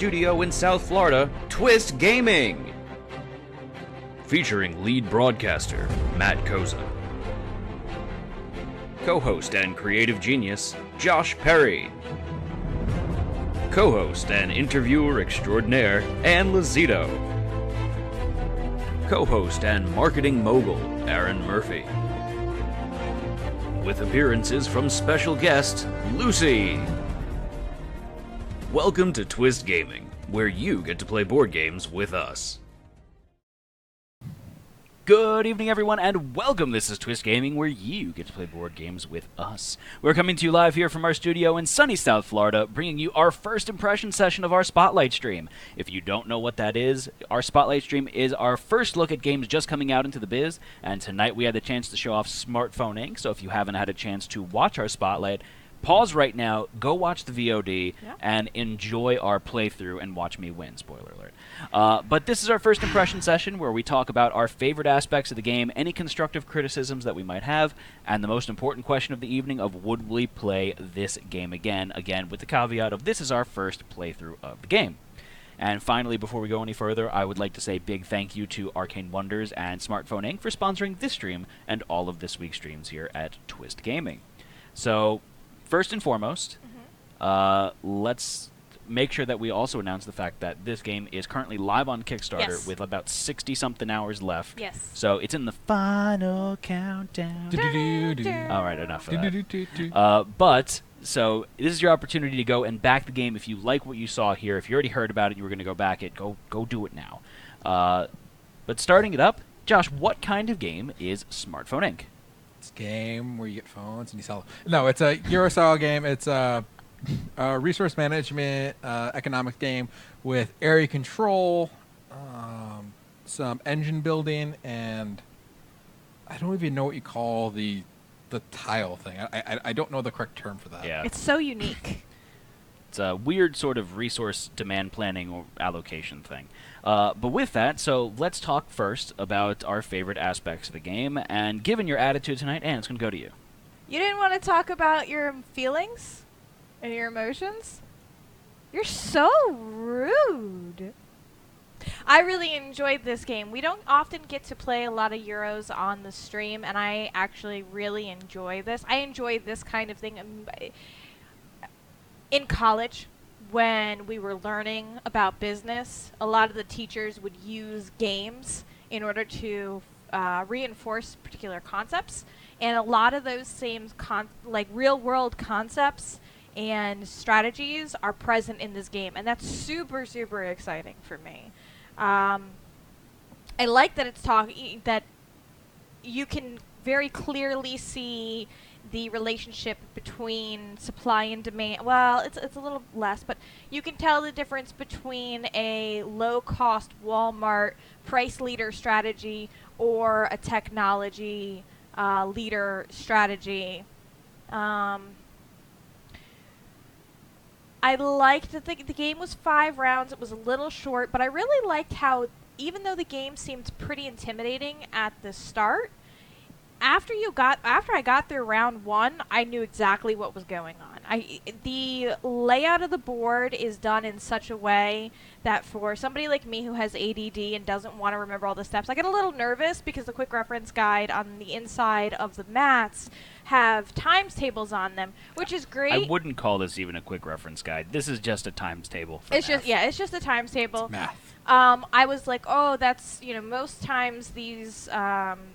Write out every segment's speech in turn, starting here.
Studio in South Florida, Twist Gaming. Featuring lead broadcaster, Matt Koza. Co-host and creative genius, Josh Perry. Co-host and interviewer extraordinaire, Ann Lazito. Co-host and marketing mogul, Aaron Murphy. With appearances from special guest, Lucy. Welcome to Twist Gaming, where you get to play board games with us. Good evening, everyone, and welcome. This is Twist Gaming, where you get to play board games with us. We're coming to you live here from our studio in sunny South Florida, bringing you our first impression session of our Spotlight stream. If you don't know what that is, our Spotlight stream is our first look at games just coming out into the biz, and tonight we had the chance to show off Smartphone Inc., so if you haven't had a chance to watch our Spotlight, pause right now, go watch the VOD, and enjoy our playthrough and watch me win. Spoiler alert. But this is our first impression session where we talk about our favorite aspects of the game, any constructive criticisms that we might have, and the most important question of the evening of would we play this game again with the caveat of this is our first playthrough of the game. And finally, before we go any further, I would like to say big thank you to Arcane Wonders and Smartphone Inc. for sponsoring this stream and all of this week's streams here at Twist Gaming. So, first and foremost, let's make sure that we also announce the fact that this game is currently live on Kickstarter with about 60-something hours left. Yes. So it's in the final countdown. All right, enough of that. So this is your opportunity to go and back the game if you like what you saw here. If you already heard about it, you were going to go back it, go do it now. But starting it up, Josh, what kind of game is Smartphone Inc.? It's a game where you get phones and you sell. No, it's a Euro-style game. It's a resource management economics game with area control, some engine building, and I don't even know what you call the tile thing. I don't know the correct term for that. Yeah. It's so unique. It's a weird sort of resource demand planning or allocation thing. But with that, so let's talk first about our favorite aspects of the game. And given your attitude tonight, Anne, it's going to go to you. You didn't want to talk about your feelings and your emotions? You're so rude. I really enjoyed this game. We don't often get to play a lot of Euros on the stream, and I actually really enjoy this. I enjoy this kind of thing. In college, when we were learning about business, a lot of the teachers would use games in order to reinforce particular concepts. And a lot of those same real-world concepts and strategies are present in this game. And that's super, super exciting for me. I like that it's that you can very clearly see the relationship between supply and demand. Well, it's a little less, but you can tell the difference between a low-cost Walmart price leader strategy or a technology leader strategy. I liked the game was 5 rounds. It was a little short, but I really liked how, even though the game seemed pretty intimidating at the start, after I got through round 1, I knew exactly what was going on. The layout of the board is done in such a way that for somebody like me who has ADD and doesn't want to remember all the steps, I get a little nervous because the quick reference guide on the inside of the mats have times tables on them, which is great. I wouldn't call this even a quick reference guide. This is just a times table. It's just a times table. It's math. I was like, oh, that's, most times these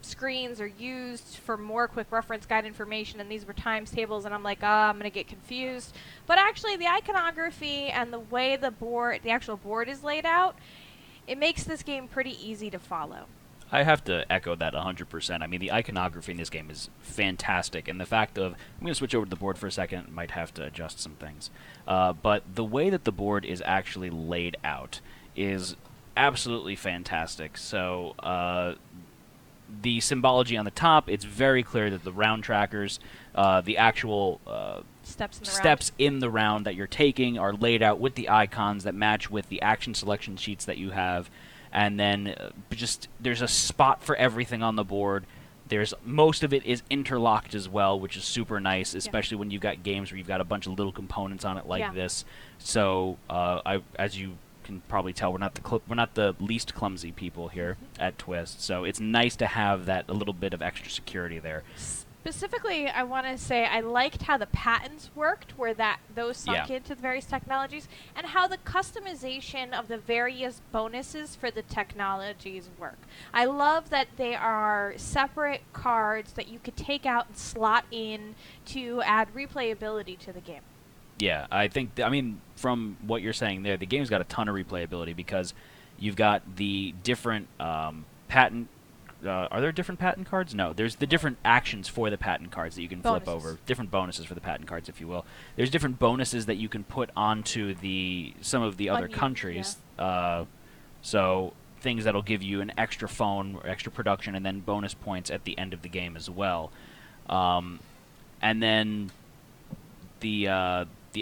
screens are used for more quick reference guide information, and these were times tables, and I'm like, I'm going to get confused. But actually, the iconography and the way the actual board is laid out, it makes this game pretty easy to follow. I have to echo that 100%. I mean, the iconography in this game is fantastic, and the fact of... I'm going to switch over to the board for a second. Might have to adjust some things. But the way that the board is actually laid out is absolutely fantastic. So, the symbology on the top, it's very clear that the round trackers, the actual steps in the round that you're taking are laid out with the icons that match with the action selection sheets that you have. And then just there's a spot for everything on the board. There's most of it is interlocked as well, which is super nice, especially when you've got games where you've got a bunch of little components on it like this. So, as you can probably tell, we're not the least clumsy people here at Twist. So it's nice to have that a little bit of extra security there. Specifically, I want to say I liked how the patents worked, where those sunk into the various technologies, and how the customization of the various bonuses for the technologies work. I love that they are separate cards that you could take out and slot in to add replayability to the game. Yeah, I think, from what you're saying there, the game's got a ton of replayability because you've got the different patent. Are there different patent cards? No, there's the different actions for the patent cards that you can flip over. Different bonuses for the patent cards, if you will. There's different bonuses that you can put onto some of the other countries. So things that'll give you an extra phone, or extra production, and then bonus points at the end of the game as well. And then the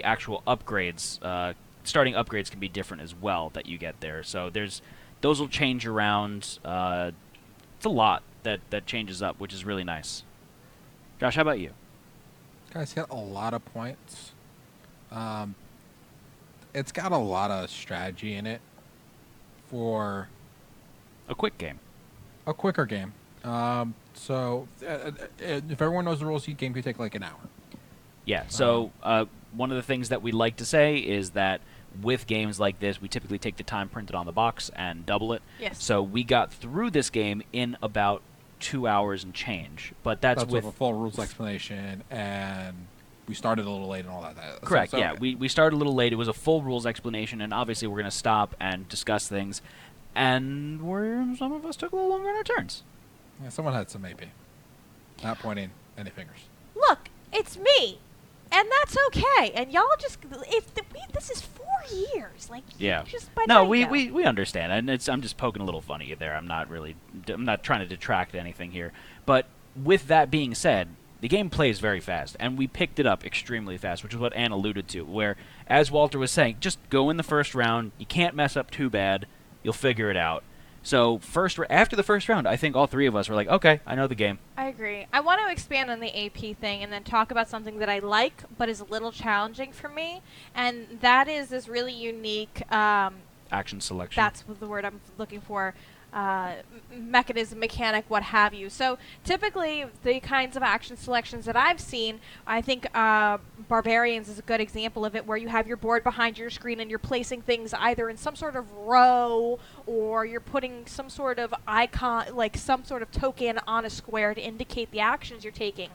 actual upgrades, starting upgrades can be different as well that you get there. So those will change around. It's a lot that changes up, which is really nice. Josh, how about you? Guys, hit a lot of points. It's got a lot of strategy in it for a quick game. A quicker game. So if everyone knows the rules, the game could take like an hour. Yeah, so one of the things that we like to say is that with games like this, we typically take the time printed on the box and double it. Yes. So we got through this game in about 2 hours and change. But that's with a full rules explanation, and we started a little late and all that. Correct, yeah. We started a little late. It was a full rules explanation, and obviously we're going to stop and discuss things. And some of us took a little longer on our turns. Yeah, someone had some AP. Not pointing any fingers. Look, it's me. And that's okay. And y'all just, this is 4 years. Like, just by no, we understand. And I'm just poking a little fun at you there. I'm not trying to detract anything here. But with that being said, the game plays very fast. And we picked it up extremely fast, which is what Anne alluded to. Where, as Walter was saying, just go in the first round. You can't mess up too bad. You'll figure it out. So after the first round, I think all three of us were like, okay, I know the game. I agree. I want to expand on the AP thing and then talk about something that I like but is a little challenging for me, and that is this really unique action selection. That's the word I'm looking for. Mechanism, mechanic, what have you. So typically the kinds of action selections that I've seen, I think Barbarians is a good example of it, where you have your board behind your screen and you're placing things either in some sort of row or you're putting some sort of icon, like some sort of token on a square to indicate the actions you're taking.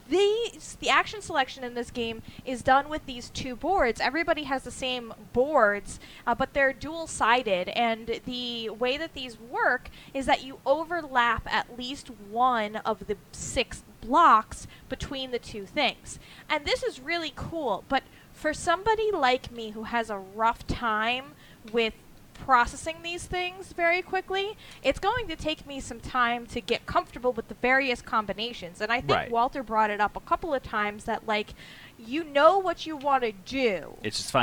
The action selection in this game is done with these two boards. Everybody has the same boards, but they're dual-sided, and the way that these work is that you overlap at least one of the 6 blocks between the two things. And this is really cool, but for somebody like me who has a rough time with processing these things very quickly, it's going to take me some time to get comfortable with the various combinations. And I think Walter brought it up a couple of times that, like, you know what you want to do. It's just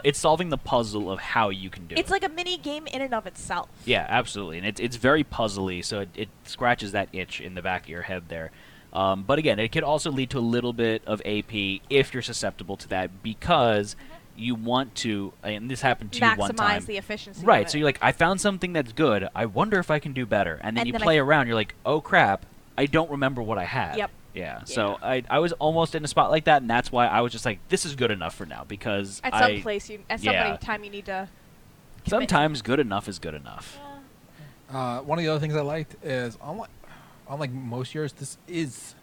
it's solving the puzzle of how you can do it. It's like a mini game in and of itself. Yeah, absolutely. And it's very puzzly, so it scratches that itch in the back of your head there. But again, it could also lead to a little bit of AP if you're susceptible to that, because you want to, and this happened to you one time. Maximize the efficiency. Right, so you're like, I found something that's good. I wonder if I can do better. And then you play around, you're like, oh crap, I don't remember what I had. Yep. Yeah, so I was almost in a spot like that, and that's why I was just like, this is good enough for now, because at some time you need to sometimes good enough is good enough. Yeah. One of the other things I liked is, unlike most years, there's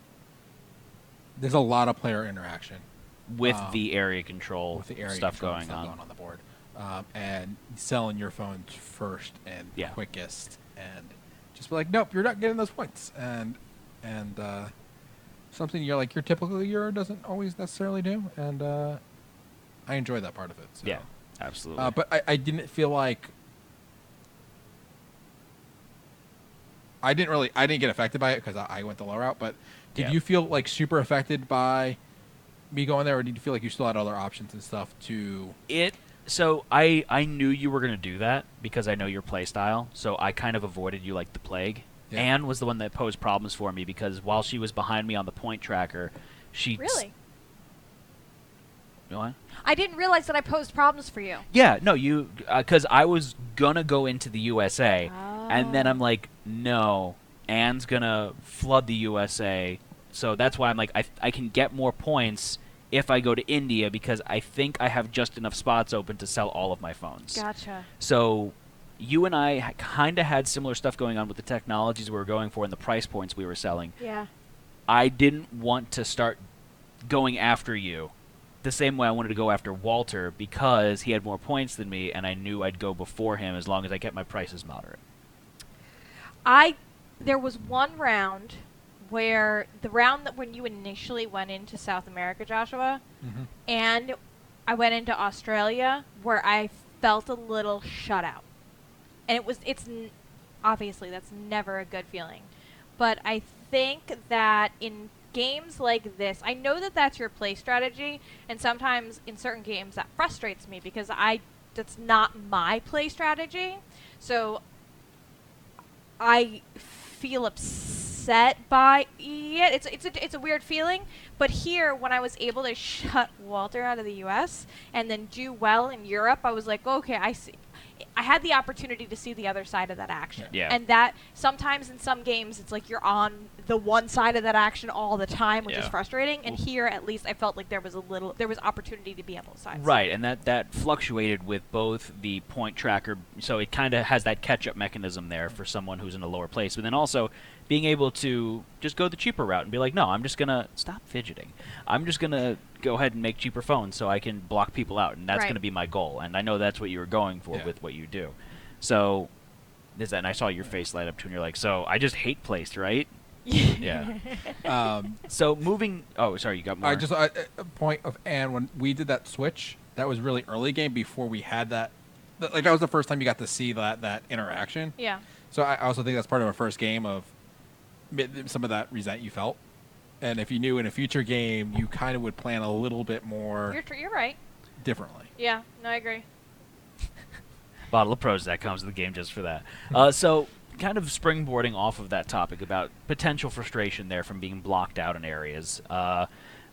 a lot of player interaction. With the area control stuff going on the board, and selling your phones first and quickest, and just be like, nope, you're not getting those points, and something your typical Euro doesn't always necessarily do, and I enjoy that part of it. So. Yeah, absolutely. But I didn't feel like I didn't get affected by it because I went the low route. But did you feel like super affected by me going there, or did you feel like you still had other options and stuff to So I knew you were going to do that because I know your play style, so I kind of avoided you like the plague. Yeah. Anne was the one that posed problems for me because while she was behind me on the point tracker, she Really? What? I didn't realize that I posed problems for you. Yeah, no, you because I was gonna go into the USA, and then I'm like, no, Anne's gonna flood the USA, so that's why I'm like, I can get more points if I go to India because I think I have just enough spots open to sell all of my phones. Gotcha. So you and I kind of had similar stuff going on with the technologies we were going for and the price points we were selling. Yeah. I didn't want to start going after you the same way I wanted to go after Walter because he had more points than me, and I knew I'd go before him as long as I kept my prices moderate. There was one round where the round that when you initially went into South America, Joshua, Mm-hmm. and I went into Australia where I felt a little shut out. And obviously that's never a good feeling. But I think that in games like this, I know that that's your play strategy, and sometimes in certain games that frustrates me because that's not my play strategy. So I feel upset by it. It's a weird feeling. But here, when I was able to shut Walter out of the U.S. and then do well in Europe, I was like, okay, I see. I had the opportunity to see the other side of that action. Yeah. And that sometimes in some games it's like you're on the one side of that action all the time, which is Yeah. frustrating. And here at least I felt like there was opportunity to be on both sides. Right, and that fluctuated with both the point tracker, so it kind of has that catch-up mechanism there for someone who's in a lower place, but then also being able to just go the cheaper route and be like, no, I'm just going to stop fidgeting. I'm just going to go ahead and make cheaper phones so I can block people out, and that's Right. going to be my goal, and I know that's what you were going for Yeah. with what you do. So, and I saw your face light up too, and you're like, so I just hate placed, right? Yeah. So moving. Oh, sorry, you got more. A point of Anne when we did that switch. That was really early game before we had that. Like that was the first time you got to see that interaction. Yeah. So I also think that's part of our first game of some of that resent you felt. And if you knew in a future game, you kind of would plan a little bit more You're right. differently. Yeah. No, I agree. Bottle of Prozac comes with the game just for that. So, kind of springboarding off of that topic about potential frustration there from being blocked out in areas,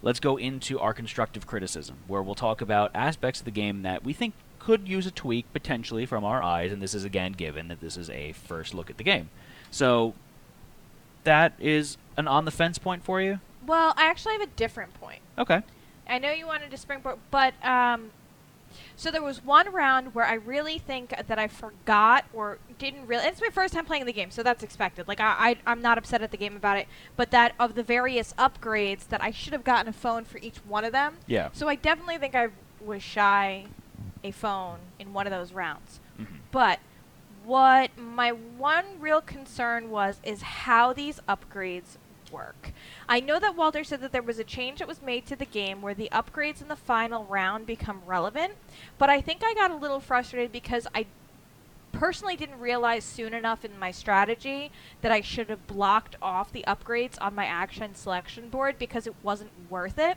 let's go into our constructive criticism, where we'll talk about aspects of the game that we think could use a tweak potentially from our eyes, and this is again given that this is a first look at the game. So, that is an on-the-fence point for you? Well, I actually have a different point. Okay. I know you wanted to springboard, but so there was one round where I really think that I forgot or didn't really. It's my first time playing the game, so that's expected. Like I'm not upset at the game about it, but that of the various upgrades that I should have gotten a phone for each one of them. Yeah. So I definitely think I was shy a phone in one of those rounds. Mm-hmm. But what my one real concern is how these upgrades work. I know that Walter said that there was a change that was made to the game where the upgrades in the final round become relevant, but I think I got a little frustrated because I personally didn't realize soon enough in my strategy that I should have blocked off the upgrades on my action selection board because it wasn't worth it.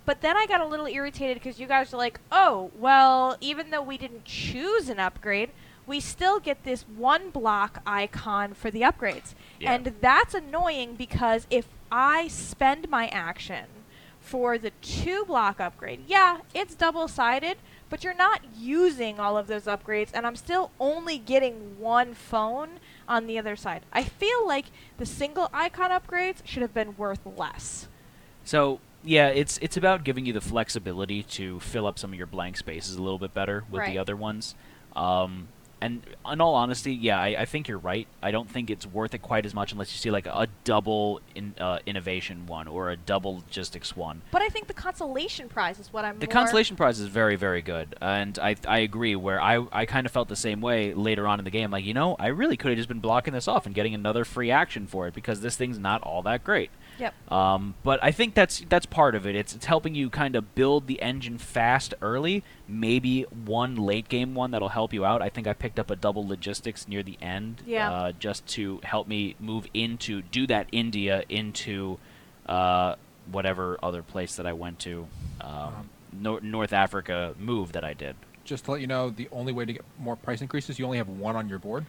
But then I got a little irritated because you guys are like, oh, well, even though we didn't choose an upgrade, we still get this one block icon for the upgrades. Yeah. And that's annoying because if I spend my action for the 2-block upgrade, yeah, it's double-sided, but you're not using all of those upgrades, and I'm still only getting one phone on the other side. I feel like the single icon upgrades should have been worth less. So, yeah, it's about giving you the flexibility to fill up some of your blank spaces a little bit better with Right. the other ones. And in all honesty, yeah, I think you're right. I don't think it's worth it quite as much unless you see like a double innovation one or a double logistics one. But I think the consolation prize is what I'm The more... consolation prize is very, very good, and I agree. Where I kind of felt the same way later on in the game. Like, I really could have just been blocking this off and getting another free action for it because this thing's not all that great. Yep. But I think that's part of it. It's helping you kind of build the engine fast early. Maybe one late game one that'll help you out. I think I picked up a double logistics near the end, Yeah. just to help me do that India into whatever other place that I went to, North Africa move that I did. Just to let you know, the only way to get more price increases, you only have one on your board.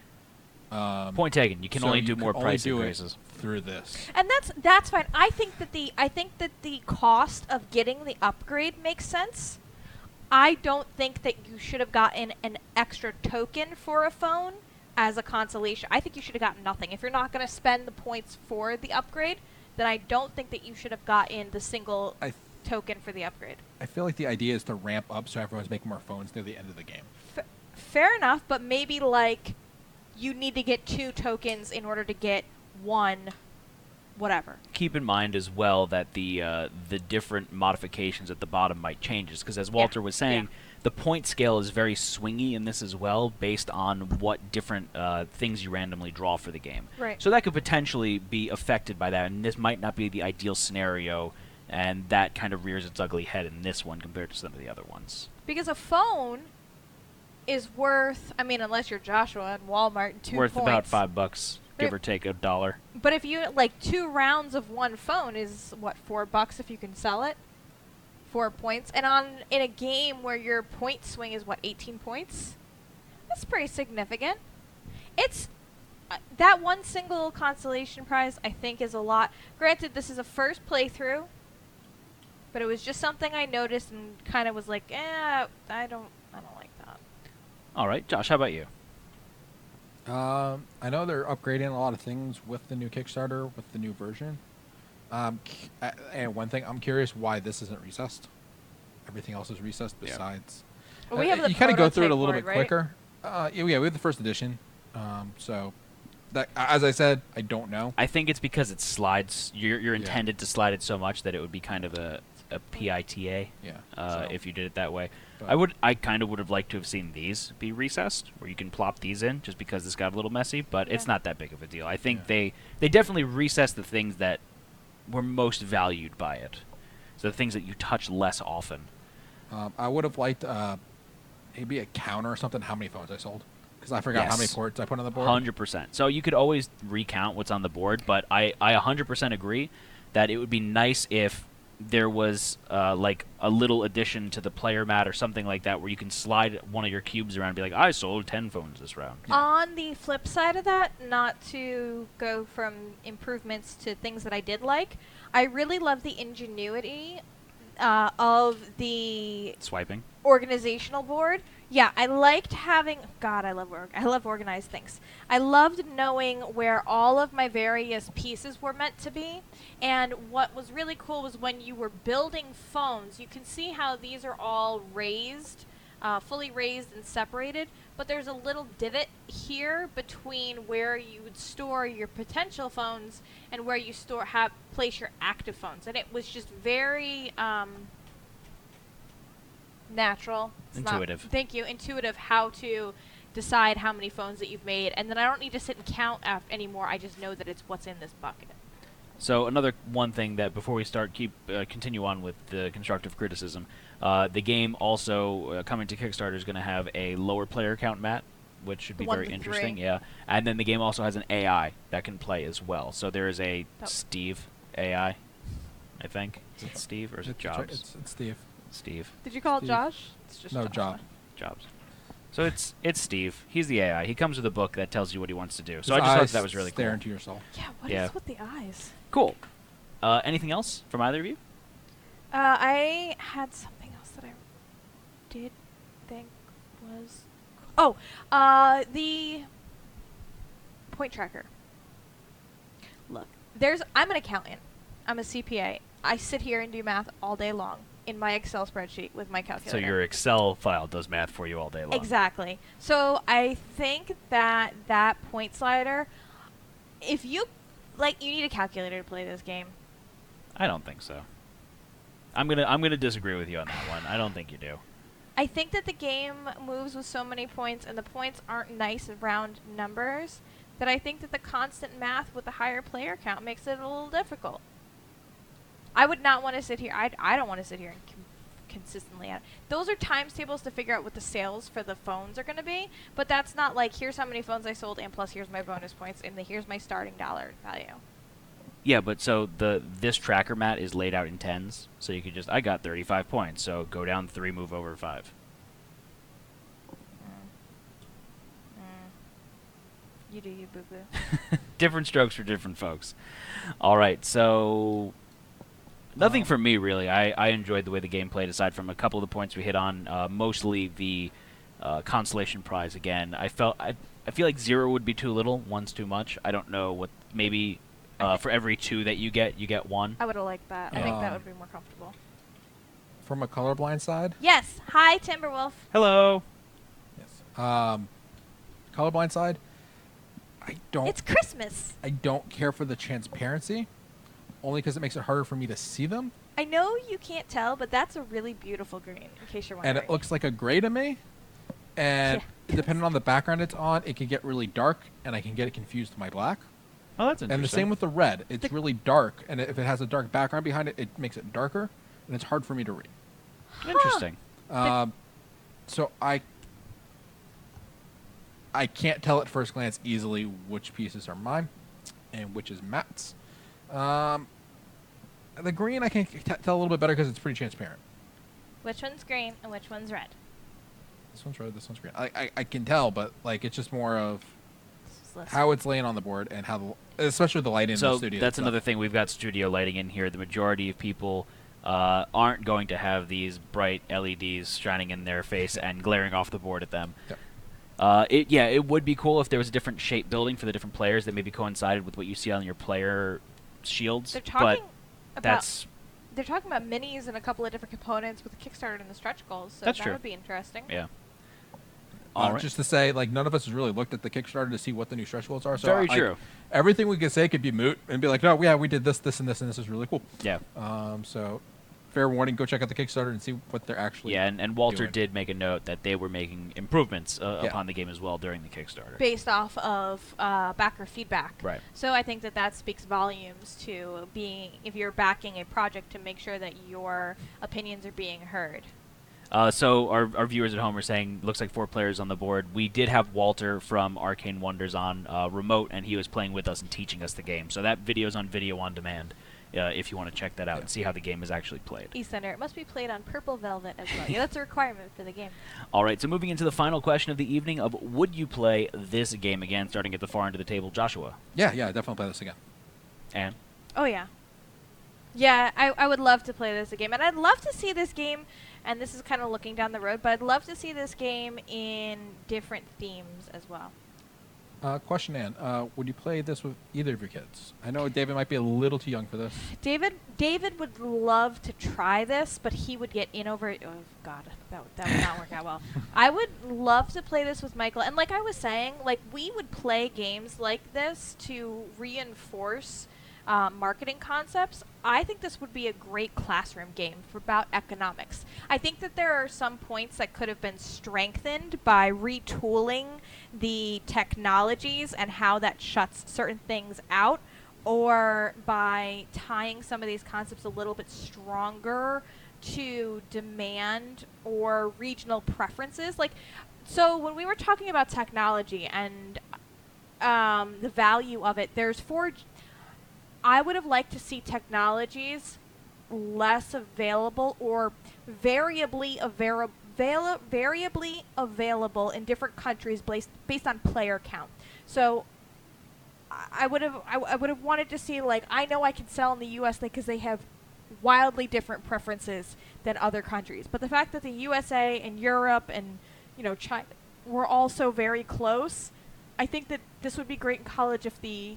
Point taken. You can so only do could more only price do it increases. through this. And that's fine. I think that the cost of getting the upgrade makes sense. I don't think that you should have gotten an extra token for a phone as a consolation. I think you should have gotten nothing. If you're not going to spend the points for the upgrade, then I don't think that you should have gotten the single token for the upgrade. I feel like the idea is to ramp up so everyone's making more phones near the end of the game. Fair enough, but maybe like you need to get 2 tokens in order to get 1 whatever. Keep in mind as well that the different modifications at the bottom might change, because as Walter was saying, the point scale is very swingy in this as well, based on what different things you randomly draw for the game. Right. So that could potentially be affected by that, and this might not be the ideal scenario, and that kind of rears its ugly head in this one compared to some of the other ones. Because a phone is worth, I mean, unless you're Joshua at Walmart, 2 Worth points. about $5, give or take $1. But if you, like, 2 rounds of one phone is, what, $4 if you can sell it? 4 points. And in a game where your point swing is, what, 18 points? That's pretty significant. It's, that one single consolation prize, I think, is a lot. Granted, this is a first playthrough, but it was just something I noticed and kind of was like, I don't like that. All right, Josh, how about you? I know they're upgrading a lot of things with the new Kickstarter, with the new version. And one thing, I'm curious why this isn't recessed. Everything else is recessed besides. Well, we have the you kind of go through it a prototype little board, bit right? quicker. Yeah, we have the first edition. So, that, as I said, I don't know. I think it's because it slides. You're intended to slide it so much that it would be kind of a PITA. Yeah. If you did it that way. But I kind of would have liked to have seen these be recessed, where you can plop these in, just because this got a little messy. But it's not that big of a deal. I think they definitely recessed the things that were most valued by it. So the things that you touch less often. I would have liked maybe a counter or something. How many phones I sold? Because I forgot how many ports I put on the board. 100%. So you could always recount what's on the board, but I 100% agree that it would be nice if there was like a little addition to the player mat or something like that, where you can slide one of your cubes around and be like, I sold 10 phones this round. Yeah. On the flip side of that, not to go from improvements to things that I did like, I really love the ingenuity of the Swiping. organizational board. Yeah, I liked having. God, I love organized things. I loved knowing where all of my various pieces were meant to be. And what was really cool was when you were building phones, you can see how these are all raised, fully raised and separated. But there's a little divot here between where you would store your potential phones and where you place your active phones. And it was just very natural. Intuitive. Thank you. Intuitive how to decide how many phones that you've made. And then I don't need to sit and count anymore. I just know that it's what's in this bucket. So another one thing that before we start, continue on with the constructive criticism. The game also coming to Kickstarter is going to have a lower player count mat, which should be 1 very to interesting. 3. Yeah, and then the game also has an AI that can play as well. So there is a Steve AI, I think. Is it Steve or is it Jobs? It's Steve. Steve. Did you call it Steve. Josh? It's just No, Joshua. Jobs. So it's Steve. He's the AI. He comes with a book that tells you what he wants to do. So His I just thought eyes that was really stare cool. into your soul. Yeah, what Yeah. is with the eyes? Cool. Anything else from either of you? I had something else that I did think was... Oh, the point tracker. Look, I'm an accountant. I'm a CPA. I sit here and do math all day long in my Excel spreadsheet with my So calculator. your Excel file does math for you all day long. Exactly. So I think that point slider, if you... Like, you need a calculator to play this game. I don't think so. I'm gonna disagree with you on that one. I don't think you do. I think that the game moves with so many points, and the points aren't nice round numbers, that I think that the constant math with the higher player count makes it a little difficult. I would not want to sit here. I don't want to sit here and consistently add. Those are times tables to figure out what the sales for the phones are going to be, but that's not like, here's how many phones I sold, and plus here's my bonus points, and here's my starting dollar value. Yeah, but so this tracker mat is laid out in tens, so you could just, I got 35 points, so go down 3, move over 5. You do you, boo-boo. Different strokes for different folks. All right, so nothing for me really. I enjoyed the way the game played. Aside from a couple of the points we hit on, mostly the consolation prize. Again, I feel like 0 would be too little, 1's too much. I don't know what. Maybe for every 2 that you get 1. I would have liked that. I think that would be more comfortable. From a colorblind side? Yes. Hi, Timberwolf. Hello. Yes. Colorblind side? It's Christmas. I don't care for the transparency, only because it makes it harder for me to see them. I know you can't tell, but that's a really beautiful green, in case you're wondering. And it looks like a gray to me. And depending on the background it's on, it can get really dark, and I can get it confused with my black. Oh, that's interesting. And the same with the red. It's really dark, and if it has a dark background behind it, it makes it darker, and it's hard for me to read. Interesting. So I can't tell at first glance easily which pieces are mine and which is Matt's. The green I can tell a little bit better because it's pretty transparent. Which one's green and which one's red? This one's red, this one's green. I can tell, but like it's just more of Less how it's laying on the board and how, especially the lighting in the studio. So that's another thing. We've got studio lighting in here. The majority of people aren't going to have these bright LEDs shining in their face and glaring off the board at them. Yep. It would be cool if there was a different shape building for the different players that maybe coincided with what you see on your player shields. They're talking that's they're talking about minis and a couple of different components with the Kickstarter and the stretch goals, so That's that true. would be interesting. yeah. All right. Just to say, like, none of us has really looked at the Kickstarter to see what the new stretch goals are. So Very true. Everything we could say could be moot and be like, no, yeah, we did this, this, and this, and this is really cool. Yeah. So, fair warning, go check out the Kickstarter and see what they're actually And Walter doing. did make a note that they were making improvements upon the game as well during the Kickstarter. Based off of backer feedback. Right. So I think that speaks volumes to being, if you're backing a project, to make sure that your opinions are being heard. So our viewers at home are saying, looks like 4 players on the board. We did have Walter from Arcane Wonders on remote, and he was playing with us and teaching us the game. So that video's on video on demand if you want to check that out and see how the game is actually played. Center, it must be played on purple velvet as well. Yeah, that's a requirement for the game. All right, so moving into the final question of the evening of would you play this game again, starting at the far end of the table, Joshua? Yeah, definitely play this again. And? Oh, yeah. Yeah, I would love to play this game. And I'd love to see this game, and this is kind of looking down the road, but I'd love to see this game in different themes as well. Question, Ann. Would you play this with either of your kids? I know David might be a little too young for this. David would love to try this, but he would get in over it. Oh, God, that would not work out well. I would love to play this with Michael. And like I was saying, like we would play games like this to reinforce marketing concepts. I think this would be a great classroom game for about economics. I think that there are some points that could have been strengthened by retooling the technologies and how that shuts certain things out, or by tying some of these concepts a little bit stronger to demand or regional preferences. Like, so when we were talking about technology and the value of it, I would have liked to see technologies less available or variably available in different countries based on player count. So I would have wanted to see, like, I know I can sell in the U.S. because they have wildly different preferences than other countries. But the fact that the USA and Europe and, China were also very close, I think that this would be great in college if the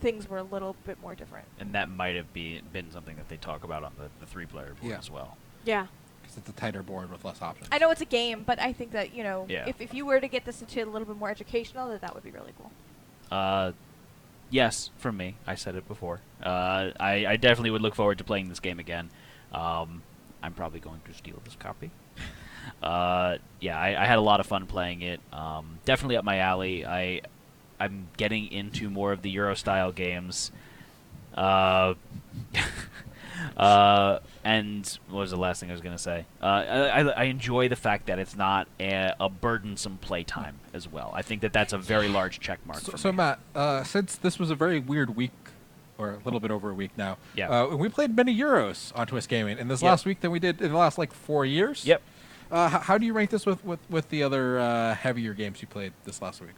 things were a little bit more different. And that might have been something that they talk about on the 3-player board as well. Yeah. Because it's a tighter board with less options. I know it's a game, but I think that, if you were to get this into a little bit more educational, that would be really cool. Yes, from me. I said it before. I definitely would look forward to playing this game again. I'm probably going to steal this copy. I had a lot of fun playing it. Definitely up my alley. I'm getting into more of the Euro-style games. And what was the last thing I was going to say? I enjoy the fact that it's not a burdensome playtime as well. I think that's a very large check mark for me. So, Matt, since this was a very weird week, or a little bit over a week now, yeah. We played many Euros on Twist Gaming in this last week than we did in the last, 4 years. Yep. How do you rank this with the other heavier games you played this last week?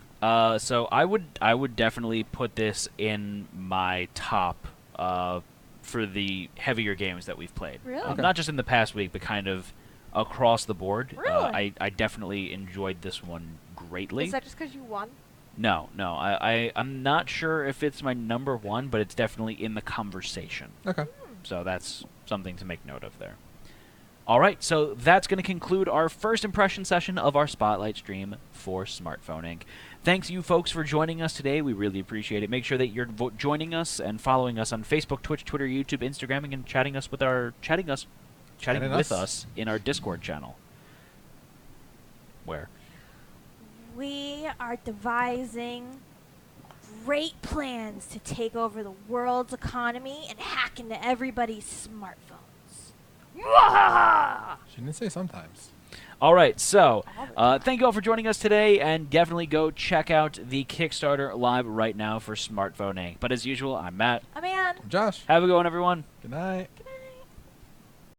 So I would definitely put this in my top for the heavier games that we've played. Really? Okay. Not just in the past week, but kind of across the board. Really? I definitely enjoyed this one greatly. Is that just because you won? No. I'm not sure if it's my number one, but it's definitely in the conversation. Okay. So that's something to make note of there. All right, so that's going to conclude our first impression session of our Spotlight stream for Smartphone Inc. Thanks you folks for joining us today. We really appreciate it. Make sure that you're joining us and following us on Facebook, Twitch, Twitter, YouTube, Instagramming, and chatting with us in our Discord channel. Where? We are devising great plans to take over the world's economy and hack into everybody's smartphones. Shouldn't say sometimes. All right, so thank you all for joining us today, and definitely go check out the Kickstarter live right now for Smartphone Inc. But as usual, I'm Matt. I'm Ann. Josh. Have a good one, everyone. Good night.